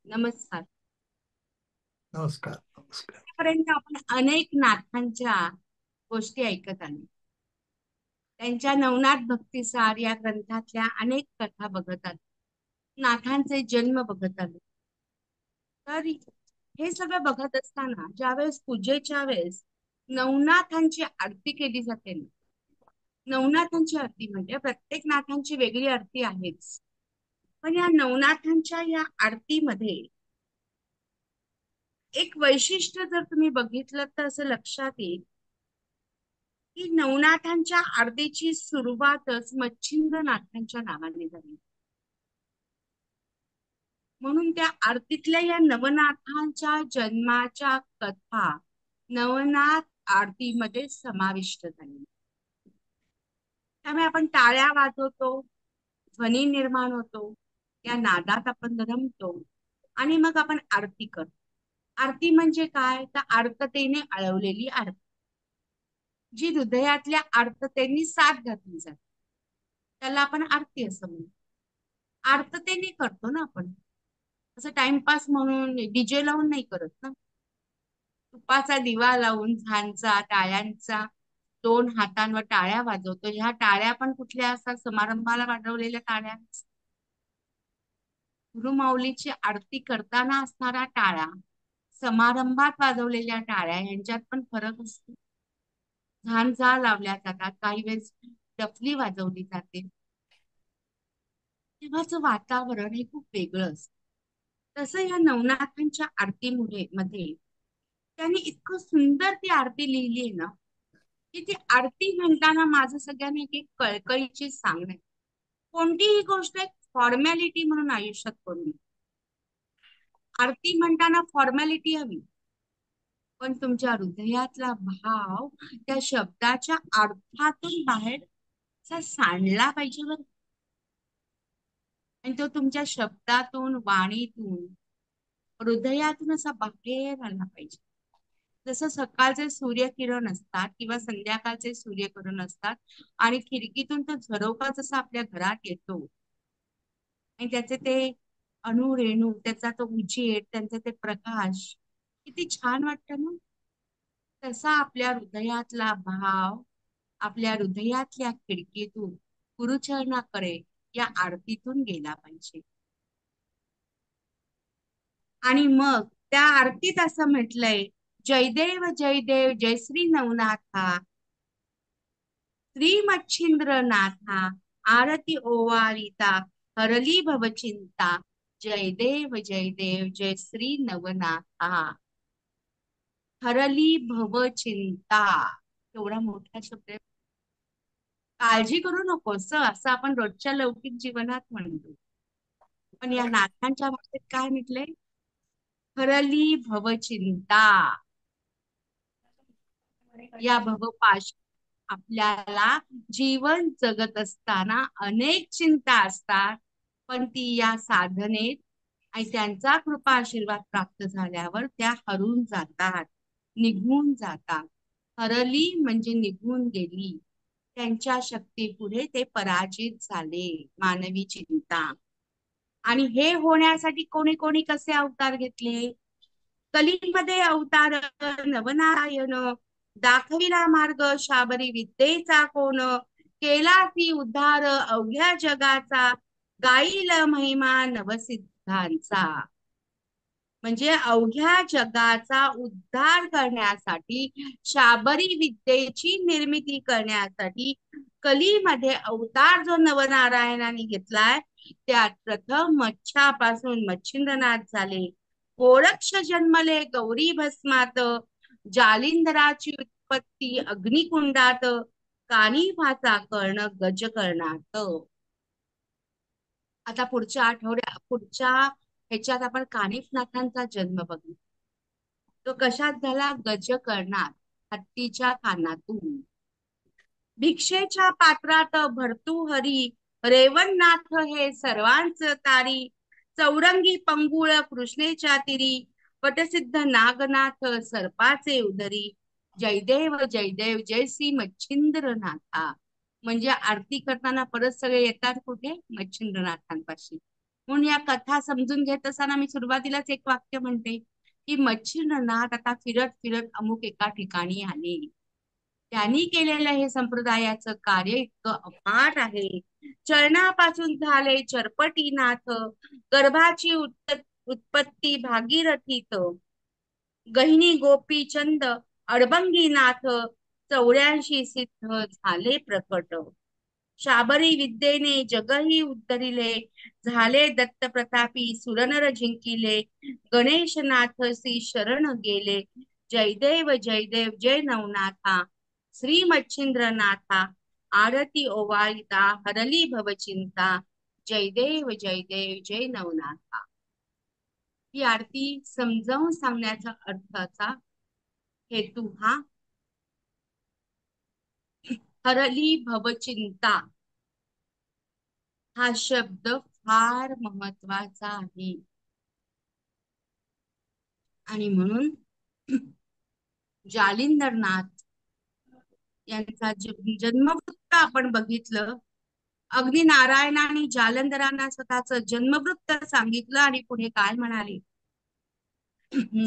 नमस्कार. नमस्कार. नमस्कार. आतापर्यंत आपण अनेक नाथांच्या गोष्टी ऐकत आलो. त्यांच्या नवनाथ भक्तिसार या ग्रंथातल्या अनेक कथा बघत आलो. नाथांचे जन्म बघत आलो. तर हे सगळं बघत असताना ज्यावेळेस पूजेच्या वेळेस नवनाथांची आरती केली जाते ना, नवनाथांची आरती म्हणजे प्रत्येक नाथांची वेगळी आरती आहेच. पण या नवनाथांच्या या आरतीमध्ये एक वैशिष्ट्य जर तुम्ही बघितलं तर असं लक्षात येईल की नवनाथांच्या आरतीची सुरुवातच मच्छिंद्रनाथांच्या नावाने झाली. म्हणून त्या आरतीतल्या या नवनाथांच्या जन्माच्या कथा नवनाथ आरतीमध्ये समाविष्ट झाली. त्यामुळे आपण टाळ्या वाजवतो, ध्वनी निर्माण होतो, या नादात आपण रमतो आणि मग आपण आरती करतो. आरती म्हणजे काय? तर आर्ततेने आळवलेली आरती, जी हृदयातल्या आर्ततेने साथ घातली जाते, त्याला आपण आरती असं म्हणतो. आर्ततेने करतो ना आपण, असं टाइमपास म्हणून डीजे लावून नाही करत ना. तुपाचा दिवा लावून झांजा टाळ्यांचा दोन हातांवर टाळ्या वाजवतो. ह्या टाळ्या पण कुठल्या असतात? समारंभाला वाजवलेल्या टाळ्या. गुरुमाऊलीची आरती करताना असणाऱ्या टाळ्या, समारंभात वाजवलेल्या टाळ्या यांच्यात पण फरक असतो. झांजा लावल्या जातात, काही वेळेस डफली वाजवली जाते. तेव्हाचं वातावरण हे खूप वेगळं असतं. तसं या नवनाथांच्या आरतीमुळे मध्ये त्यांनी इतकं सुंदर ती आरती लिहिली आहे ना, की ती आरती म्हणताना माझं सगळ्यांनी एक एक कळकळीची सांगणे. कोणतीही गोष्ट एक फॉर्मॅलिटी म्हणून आयुष्यात करू नये. आरती म्हणताना फॉर्मॅलिटी हवी, पण तुमच्या हृदयातला भाव त्या शब्दाच्या अर्थातून बाहेर असा सांडला पाहिजे बरं. आणि तो तुमच्या शब्दातून, वाणीतून, हृदयातून असा बाहेर आला पाहिजे. जसं सकाळचे सूर्यकिरण असतात किंवा संध्याकाळचे सूर्यकिरण असतात आणि खिडकीतून तो झरोका जसा आपल्या घरात येतो आणि त्याचे ते अणुरेणू, त्याचा तो उजेड, त्यांचे ते प्रकाश किती छान वाटतं ना. तसा आपल्या हृदयातला भाव आपल्या हृदयातल्या खिडकीतून गुरुचरणाकडे या आरतीतून गेला पाहिजे. आणि मग त्या आरतीत असं म्हटलंय, जयदेव जयदेव जय श्री नवनाथा, श्री मच्छिंद्रनाथा, आरती ओवाळिता, हरली भवचिंता, जयदेव जयदेव जय श्री नवनाथा, हरली भवचिंता. एवढा मोठा शब्द आहे. काळजी करू नकोस असं आपण रोजच्या लौकिक जीवनात म्हणतो, पण या नाथांच्या बाबतीत काय म्हटलंय? हरली भवचिंता. या भवपाश आपल्याला जीवन जगत असताना अनेक चिंता असतात, पण ती या साधनेत आणि त्यांचा कृपा आशीर्वाद प्राप्त झाल्यावर त्या हरून जातात, निघून जातात. हरली म्हणजे निघून गेली. त्यांच्या शक्तीपुढे ते पराजित झाले, मानवी चिंता. आणि हे होण्यासाठी कोणी कोणी कसे अवतार घेतले? कलीमध्ये अवतार नवनारायण, दाखविला मार्ग शाबरी विद्येचा कोण, केला ती उद्धार अवघ्या जगाचा, गाईल महिमा नवसिद्धांचा. म्हणजे अवघ्या जगाचा उद्धार करण्यासाठी, शाबरी विद्येची निर्मिती करण्यासाठी कलीमध्ये अवतार जो नवनारायणाने घेतलाय, त्यात प्रथम मच्छापासून मच्छिंद्रनाथ झाले. गोरक्ष जन्मले गौरी भस्मात, जालिंधराची उत्पत्ती अग्निकुंडात, कानिफाचा कर्ण गजकर्णात. आता पुढच्या ह्याच्यात आपण कानिफनाथांचा जन्म बघू. तो कशात झाला? गजकर्णात, हत्तीच्या कानातून. भिक्षेच्या पात्रात भर्तृहरी, रेवणनाथ हे सर्वांच तारी, चौरंगी पंगुळ कृष्णेच्या तिरी, पटसिद्ध नागनाथ सर्पाचे उदरी, जयदेव जयदेव जय श्री मच्छिंद्रनाथा. म्हणजे आरती करताना परत सगळे येतात कुठे? मच्छिंद्रनाथांपाशी. म्हणून या कथा समजून घेत असताना मी सुरुवातीलाच एक वाक्य म्हणते की मच्छिंद्रनाथ आता फिरत फिरत अमुक एका ठिकाणी आले. त्यांनी केलेलं हे संप्रदायाचं कार्य इतकं अपार आहे. चरणापासून झाले चरपटीनाथ, गर्भाची उत्पत्ती भागीरथीत, गहिनी गोपीचंद अडबंगीनाथ, 84 सिद्ध झाले प्रकट. शाबरी विद्येने जगही उद्धरिले, झाले दत्त प्रतापी सुरनर जिंकिले, गणेशनाथसी शरण गेले, जयदेव जयदेव जय नवनाथा, श्री मच्छिंद्रनाथा, आरती ओवाळिता हरली भवचिंता, जयदेव जयदेव जय नवनाथा. ही आरती समजावून सांगण्याचा अर्थाचा हेतू हा हरली भवचिंता हा शब्द फार महत्वाचा आहे. आणि म्हणून जालिंदरनाथ यांचा जन्मवृत्त आपण बघितलं. अगदी नारायणाने जालंधरांना स्वतःच जन्मवृत्त सांगितलं आणि पुढे काय म्हणाले.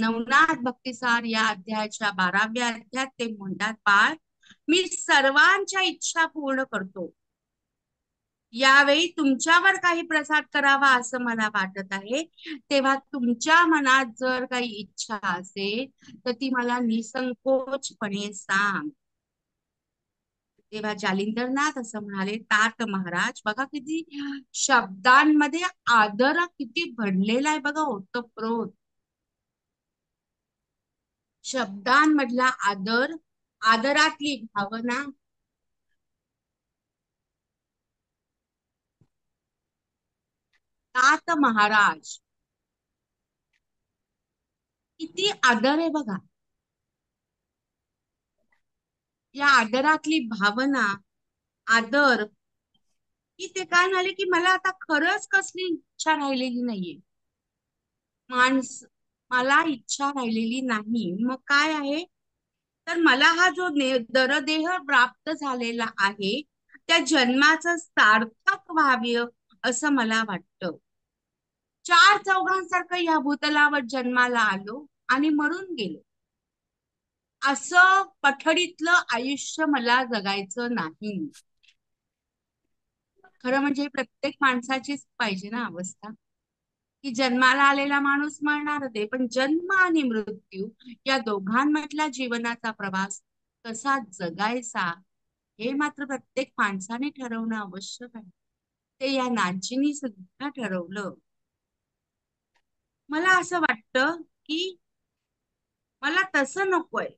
नवनाथ भक्तिसार या अध्यायाच्या 12व्या अध्यायात ते म्हणतात, पाळ मी सर्वांच्या इच्छा पूर्ण करतो. यावेळी तुमच्यावर काही प्रसाद करावा असं मला वाटत आहे. तेव्हा तुमच्या मनात जर काही इच्छा असेल तर ती मला निसंकोचपणे सांग. तेव्हा जालिंदरनाथ असं म्हणाले, तात महाराज. बघा किती शब्दांमध्ये आदर किती भरलेला आहे बघा, ओतप्रोत शब्दांमधला आदर, आदरातली भावना. तात महाराज, किती आदर आहे बघा. या आदरातली भावना, आदर, की ते काय म्हणाले की मला आता खरंच कसली इच्छा राहिलेली नाहीये. मला इच्छा राहिलेली नाही. मग काय आहे तर मला हा जो दरदेह प्राप्त झालेला आहे त्या जन्माचं सार्थक व्हावे असं मला वाटतं. चार चौघांसारखं या भूतलावर जन्माला आलो आणि मरून गेलो, असं पठडीतलं आयुष्य मला जगायचं नाही. खरं म्हणजे प्रत्येक माणसाचीच पाहिजे ना अवस्था, की जन्माला आलेला माणूस मरणार ते, पण जन्म आणि मृत्यू या दोघांमधला जीवनाचा प्रवास कसा जगायचा हे मात्र प्रत्येक माणसाने ठरवणं आवश्यक आहे. ते या नाथजींनी सुद्धा ठरवलं. मला असं वाटतं की मला तसं नकोय.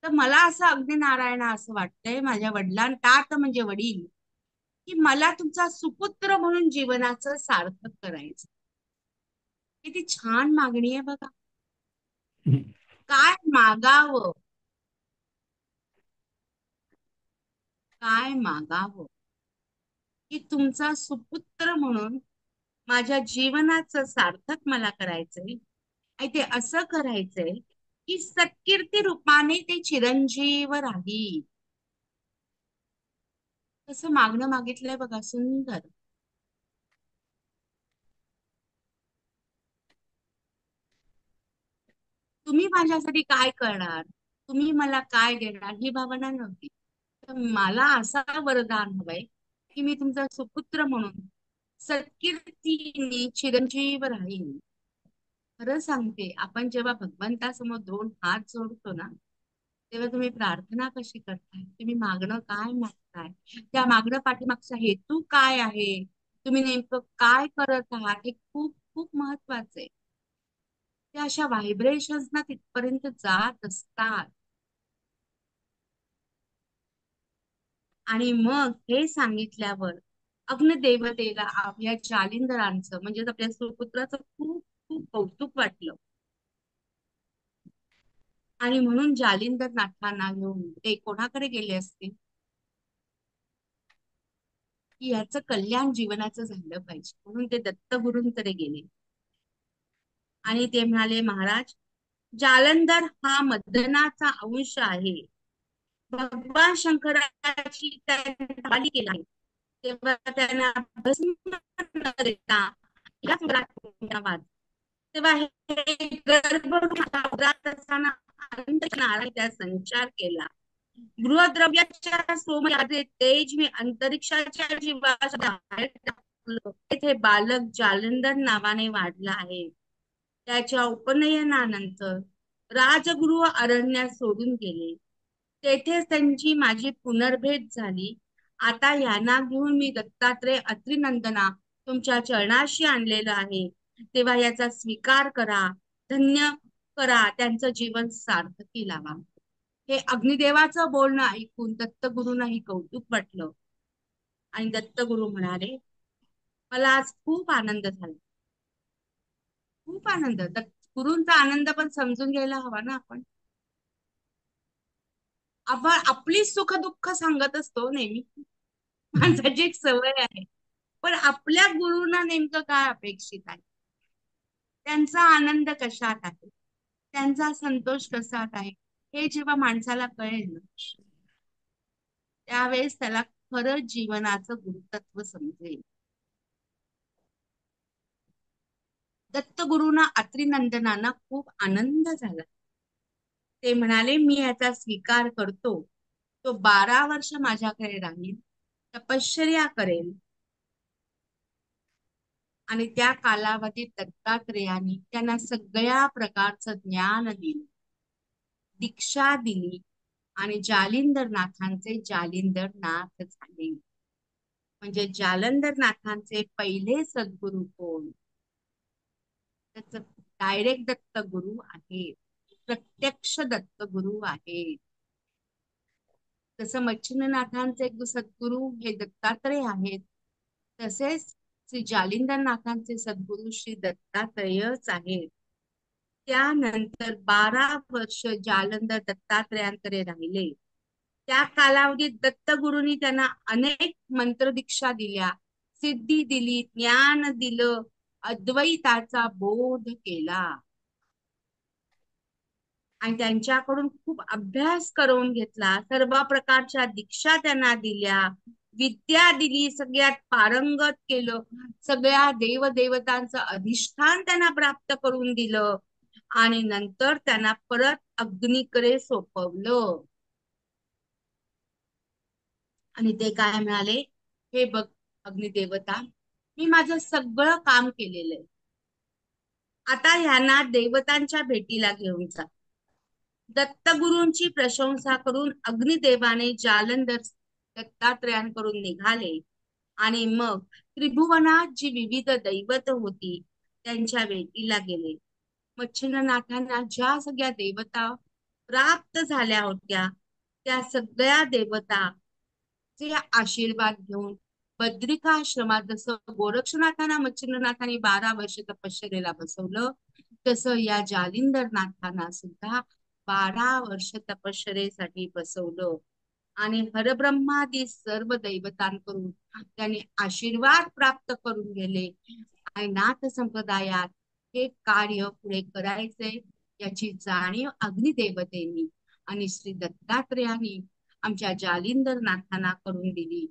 तर मला असं अगदी नारायण असं वाटतंय माझ्या तात म्हणजे वडील, की मला तुमचा सुपुत्र म्हणून जीवनाचं सार्थक करायचं. किती छान मागणी आहे बघा. काय मागावं, काय मागावं, की तुमचा सुपुत्र म्हणून माझ्या जीवनाचं सार्थक मला करायचंय. आणि ते असं करायचंय की सत्कीर्ती रूपाने ते चिरंजीव राहील. कसं मागणं मागितलंय बघा, सुंदर. तुम्ही माझ्यासाठी काय करणार, तुम्ही मला काय देणार ही भावना नव्हती. तर मला असा वरदान हवंय की मी तुमचा सुपुत्र म्हणून सत्कीर्तीने चिरंजीव राहील. खरं सांगते, आपण जेव्हा भगवंतासमोर दोन हात जोडतो ना, तेव्हा तुम्ही प्रार्थना कशी करताय, तुम्ही मागणं काय मागताय, त्या मागणं पाठीमागचा हेतू काय आहे, तुम्ही नेमकं काय करत आहात, हे खूप खूप महत्वाचं आहे. त्या अशा व्हायब्रेशन्स ना तिथपर्यंत जात असतात. आणि मग हे सांगितल्यावर अग्नदेवतेला आपल्या जालिंदरांचं म्हणजे आपल्या सुपुत्राचं खूप खूप कौतुक वाटलं. आणि म्हणून जालिंदर नाथांना घेऊन ते कोणाकडे गेले असते की याचं कल्याण जीवनाचं झालं पाहिजे, म्हणून ते दत्तगुरूंकडे गेले. आणि ते म्हणाले, महाराज, जालंधर हा मदनाचा अंश आहे. भगवान शंकराची त्यांनी केला आहे. तेव्हा त्यांना भस्म न देता पहिला सुंदरात तेव्हा हे गर्भगृहात असताना अनंत नारायण संचार केला. गृहद्रव्याच्या सोमयाचे तेज मी अंतरिक्षाच्या जीवास बाहेर टाकलं. तेथे बालक जालंधर नावाने वाढला आहे. त्याच्या उपनयनानंतर राजगृह अरण्यात सोडून गेले. तेथेच त्यांची माझी पुनर्भेट झाली. आता यांना घेऊन मी दत्तात्रय अत्रिनंदना तुमच्या चरणाशी आणलेलं आहे. तेव्हा याचा स्वीकार करा, धन्य करा, त्यांचं जीवन सार्थकी लावा. हे अग्निदेवाचं बोलणं ऐकून दत्तगुरूंनाही कौतुक वाटलं आणि दत्तगुरु म्हणाले, मला आज खूप आनंद झाला. खूप आनंद. गुरूंचा आनंद पण समजून घ्यायला हवा ना आपण. आपण आपली सुख दुःख सांगत असतो नेहमी, माणसाची एक सवय आहे. पण आपल्या गुरूंना नेमकं काय अपेक्षित आहे, त्यांचा आनंद कशात आहे, त्यांचा संतोष कशात आहे, हे जेव्हा माणसाला कळेल ना, त्यावेळेस त्याला खरं जीवनाचं गुरुतत्व समजेल. दत्तगुरूंना अत्रिनंदनांना खूप आनंद झाला. ते म्हणाले, मी याचा स्वीकार करतो. तो 12 वर्ष माझ्याकडे राहील, तपश्चर्या करेल आणि त्या कालावधीत दत्तात्रेयांनी त्यांना सगळ्या प्रकारचं ज्ञान दिलं, दीक्षा दिली आणि जालिंदरनाथांचे जालिंदरनाथ झाले. म्हणजे जालंधरनाथांचे पहिले सद्गुरू कोण? त्याच डायरेक्ट दत्तगुरु आहे, प्रत्यक्ष दत्तगुरु आहे. तसं मच्छिंद्रनाथांचे सद्गुरू हे दत्तात्रय आहेत, तसेच श्री जालिंदरनाथांचे सद्गुरू श्री दत्तात्रयच आहेत. त्यानंतर 12 वर्ष जालंधर दत्तात्रयांकडे राहिले. त्या कालावधीत दत्तगुरूंनी त्यांना अनेक मंत्र दीक्षा दिल्या, सिद्धी दिली, ज्ञान दिलं, अद्वैताचा बोध केला आणि त्यांच्याकडून खूप अभ्यास करून घेतला. सर्व प्रकारच्या दीक्षा त्यांना दिल्या, विद्या दिली, सगळ्यात पारंगत केलं, सगळ्या देवदेवतांचं अधिष्ठान त्यांना प्राप्त करून दिलं आणि नंतर त्यांना परत अग्नीकडे सोपवलं. आणि ते काय म्हणाले, हे बघ अग्निदेवता, मी माझं सगळं काम केलेलं आहे. आता ह्यांना देवतांच्या भेटीला घेऊन जा. दत्तगुरूंची प्रशंसा करून अग्निदेवाने जालंधर दत्तात्रयांकडून निघाले आणि मग त्रिभुवनात जी विविध दैवत होती त्यांच्या भेटीला गेले. मच्छिंद्रनाथांना ज्या सगळ्या देवता प्राप्त झाल्या होत्या, त्या सगळ्या देवता चे आशीर्वाद घेऊन बद्रिकाश्रमात, जसं गोरक्षनाथांना मच्छिंद्रनाथांनी 12 वर्ष तपश्चर्येला बसवलं, तसं या जालिंदरनाथांना सुद्धा 12 वर्ष तपश्चर्येसाठी बसवलं आणि हरब्रह्मादी सर्व दैवतांकडून त्यांनी आशीर्वाद प्राप्त करून गेले आणि नाथ संप्रदायात हे कार्य पुढे करायचे याची जाणीव अग्निदेवतेनी आणि श्री दत्तात्रयांनी आमच्या जालिंदरनाथांना करून दिली.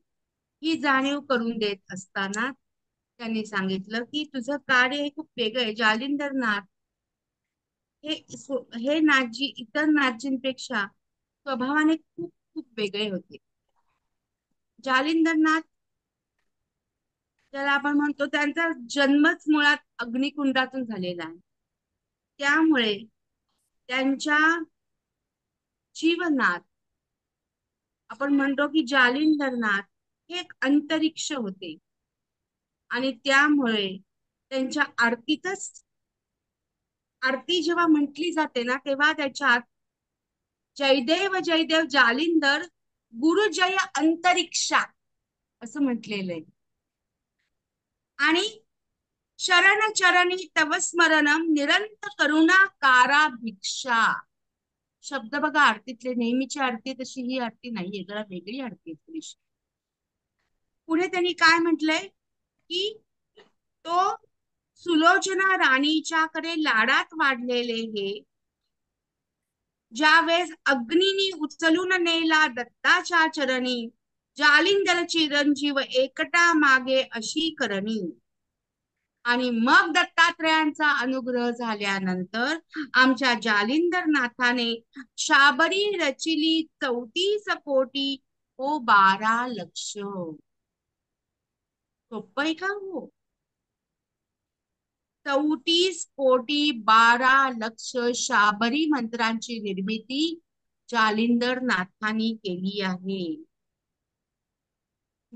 ही जाणीव करून देत असताना त्यांनी सांगितलं की तुझं कार्य हे खूप वेगळं आहे. जालिंदरनाथ हे नाथजी इतर नाथजींपेक्षा स्वभावाने खूप खूप वेगळे होते. जालिंदरनाथ ज्याला आपण म्हणतो, त्यांचा जन्मच मुळात अग्निकुंडातून झालेला आहे. त्यामुळे त्यांच्या जीवनात आपण म्हणतो की जालिंदरनाथ हे एक अंतरिक्ष होते आणि त्यामुळे त्यांच्या आरतीतच, आरती जेव्हा म्हटली जाते ना, तेव्हा त्याच्यात जयदेव जयदेव जालिंदर गुरुजय अंतरिक्षा असं म्हटलेलं आहे आणि शरण चरणी तव स्मरणम निरंतर करुणा कारा भिक्षा. शब्द बघा, आरतीतले नेहमीची आरती तशी ही आरती नाहीये, जरा वेगळी आरती आहे थोडीशी. पुढे त्यांनी काय म्हटलंय की तो सुलोचना राणीच्याकडे लाडात वाढलेले हे ज्यावेळेस अग्नीनी उचलून नेला दत्ताच्या चरणी, जालिंदर चिरंजीव एकटा मागे अशी करणी. आणि मग दत्तात्रयांचा अनुग्रह झाल्यानंतर आमच्या जालिंदर नाथाने शाबरी रचिली 34 कोटी ओ 12 लक्ष. सोपं आहे का हो? 34 कोटी 12 लक्ष शाबरी मंत्रांची निर्मिती जालिंदर नाथांनी केली आहे.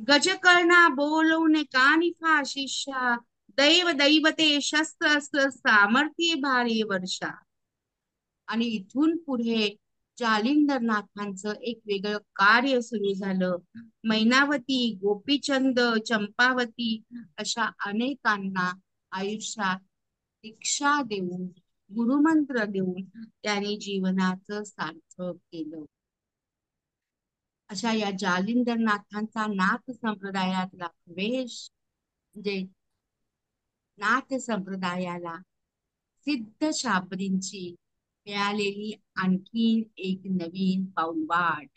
गजकर्णा बोलवणे कानिफा शिष्या, दैव दैवते शस्त्र अस्त्र सामर्थ्य भारी वर्षा. आणि इथून पुढे जालिंदर नाथांचं एक वेगळं कार्य सुरू झालं. मैनावती, गोपीचंद, चंपावती अशा अनेकांना आयुष्यात दीक्षा देऊन, गुरुमंत्र देऊन त्यांनी जीवनाचं सार्थक केलं. अशा या जालिंदर नाथांचा नाथ संप्रदायातला प्रवेश म्हणजे नाथ संप्रदायाला सिद्ध शाबरींची मिळालेली आणखीन एक नवीन पाऊलवाट.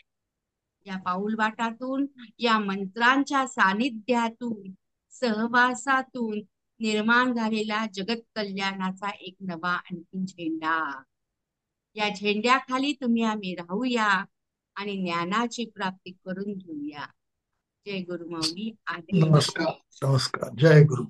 या पाऊलवाटातून, या मंत्रांच्या सानिध्यातून, सहवासातून निर्माण झालेला जगत कल्याणाचा एक नवा आणखीन झेंडा. या झेंड्याखाली तुम्ही आम्ही राहूया आणि ज्ञानाची प्राप्ती करून घेऊया. जय गुरुमाऊली. आदेश. नमस्कार. नमस्कार. जय गुरु.